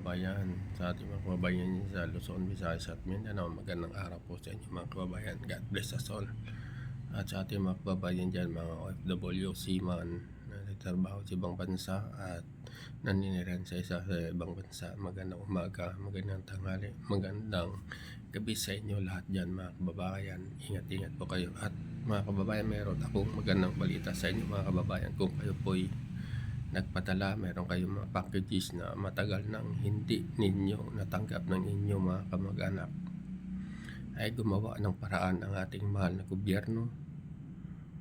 kababayan, sa ating mga kababayan sa Luzon, Visayas at Mindanao. Magandang araw po sa inyo mga kababayan. God bless us all. At sa ating mga kababayan dyan, mga OFW, seaman na nagtrabaho sa ibang bansa at naniniran sa isa sa ibang bansa. Magandang umaga, magandang tanghali, magandang gabi sa inyo lahat dyan mga kababayan. Ingat-ingat po kayo. At mga kababayan, meron akong magandang balita sa inyo mga kababayan. Kung kayo po'y nagpadala, meron kayong mga packages na matagal nang hindi ninyo natanggap ng inyong mga kamag-anak, ay gumawa ng paraan ang ating mahal na gobyerno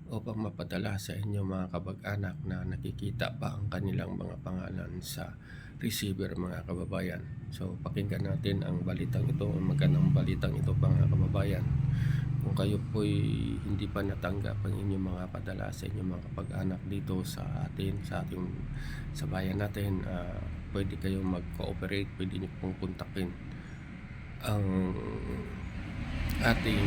upang mapadala sa inyong mga kamag-anak na nakikita pa ang kanilang mga pangalan sa receiver mga kababayan. So pakinggan natin ang balitang ito, ang magandang balitang ito mga kababayan. Kung kayo po'y hindi pa natanggap ang inyong mga padala sa inyong mga kapag-anak dito sa atin, sa bayan natin, pwede kayong mag-cooperate, pwede nyo pong kontakin ang ating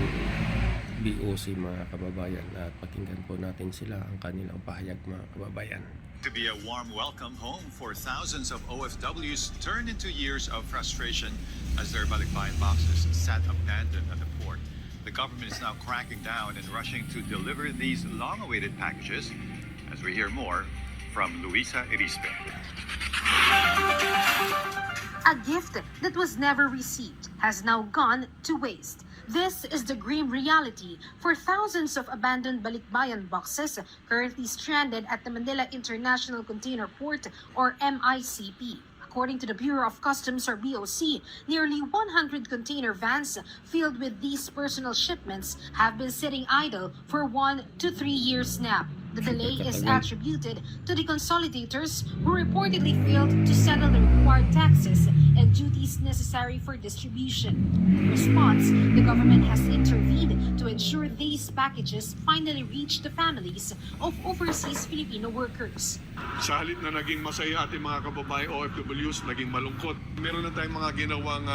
BOC mga kababayan at pakinggan po natin sila ang kanilang pahayag mga kababayan. To be a warm welcome home for thousands of OFWs turned into years of frustration as their balikbayan boxes sat abandoned at the port. The government is now cracking down and rushing to deliver these long-awaited packages, as we hear more from Luisa Irispe. A gift that was never received has now gone to waste. This is the grim reality for thousands of abandoned balikbayan boxes currently stranded at the Manila International Container Port, or MICP. According to the Bureau of Customs, or BOC, nearly 100 container vans filled with these personal shipments have been sitting idle for 1 to 3 years now. The delay is attributed to the consolidators who reportedly failed to settle the required taxes and duties necessary for distribution. In response, the government has intervened to ensure these packages finally reach the families of overseas Filipino workers. Sa halip na naging masaya ating mga kababae OFWs, naging malungkot. Meron na tayong mga ginawang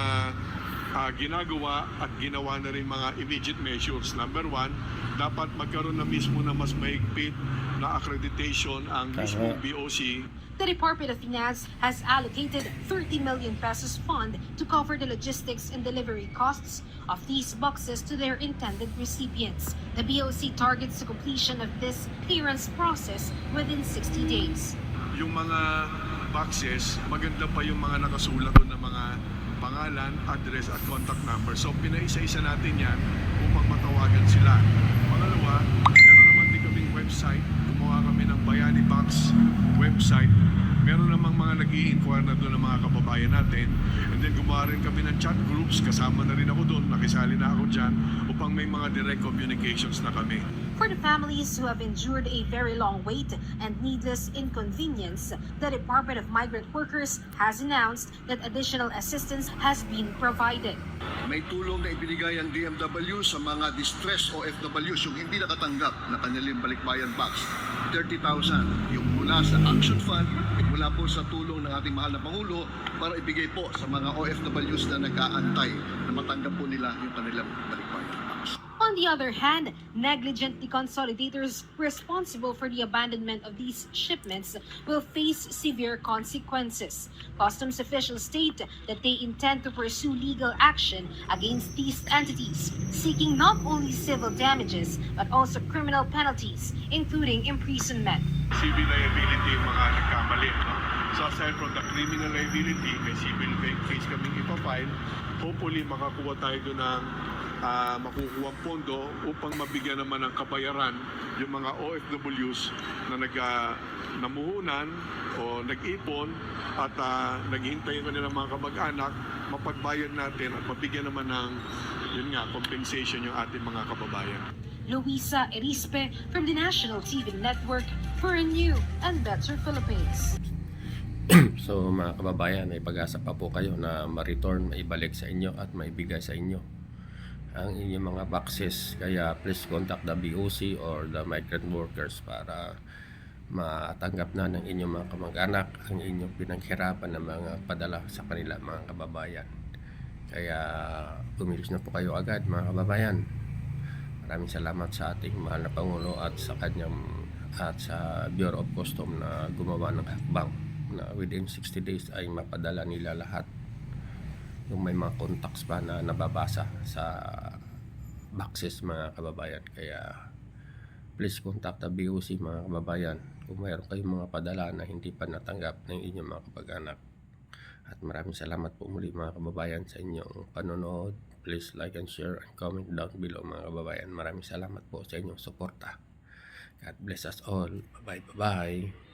ginagawa at ginawa na rin mga immediate measures. Number one, dapat magkaroon na mismo na mas mahigpit na accreditation ang mismo BOC. The Department of Finance has allocated 30 million pesos fund to cover the logistics and delivery costs of these boxes to their intended recipients. The BOC targets the completion of this clearance process within 60 days. Yung mga boxes, maganda pa yung mga nakasulat doon ng mga pangalan, address at contact number. So pinaisa-isa natin yan upang matawagan sila. Pangalawa, meron naman din kaming website. Gumawa kami ng Bayani Box website. Meron namang mga nag-i-inquire na doon ng mga kababayan natin. And then gumawa rin kami ng chat groups. Kasama na rin ako doon. Nakisali na ako dyan upang may mga direct communications na kami. For the families who have endured a very long wait and needless inconvenience, the Department of Migrant Workers has announced that additional assistance has been provided. May tulong na ibinigay ang DMW sa mga distressed OFWs yung hindi nakatanggap na kanilang balikbayan box. 30,000 yung mula sa Action Fund, mula po sa tulong ng ating mahal na Pangulo para ibigay po sa mga OFWs na nag-aantay na matanggap po nila yung kanilang balikbayan box. On the other hand, negligent deconsolidators responsible for the abandonment of these shipments will face severe consequences. Customs officials state that they intend to pursue legal action against these entities, seeking not only civil damages but also criminal penalties, including imprisonment. Civil liability yung mga nagkamali. No? So aside from the criminal liability, may civil case kaming ipafile. Hopefully makakuha tayo doon ng makukuha pondo upang mabigyan naman ng kabayaran yung mga OFWs na namuhunan o nag-ipon at naghihintay pa nila mga kamag-anak, mapagbayad natin at mabigyan naman ng compensation yung ating mga kababayan. Luisa Irispe from the National TV Network for a new and better Philippines. So mga kababayan, may pag-asa pa po kayo na ma-return, maibalik sa inyo at maibigay sa inyo ang inyong mga boxes. Kaya please contact the BOC or the migrant workers para matanggap na ng inyong mga kamag-anak ang inyong pinaghirapan ng mga padala sa kanila mga kababayan. Kaya kumilos na po kayo agad mga kababayan. Maraming salamat sa ating mahal na Pangulo at sa kanyang at sa Bureau of Customs na gumawa ng hakbang na within 60 days ay mapadala nila lahat. Yung may mga contacts pa na nababasa sa boxes mga kababayan. Kaya please contact the BOC mga kababayan kung mayroon kayong mga padala na hindi pa natanggap ng inyong mga kapag-anak. At maraming salamat po muli mga kababayan sa inyong panonood. Please like and share and comment down below mga kababayan. Maraming salamat po sa inyong suporta. God bless us all. Bye bye.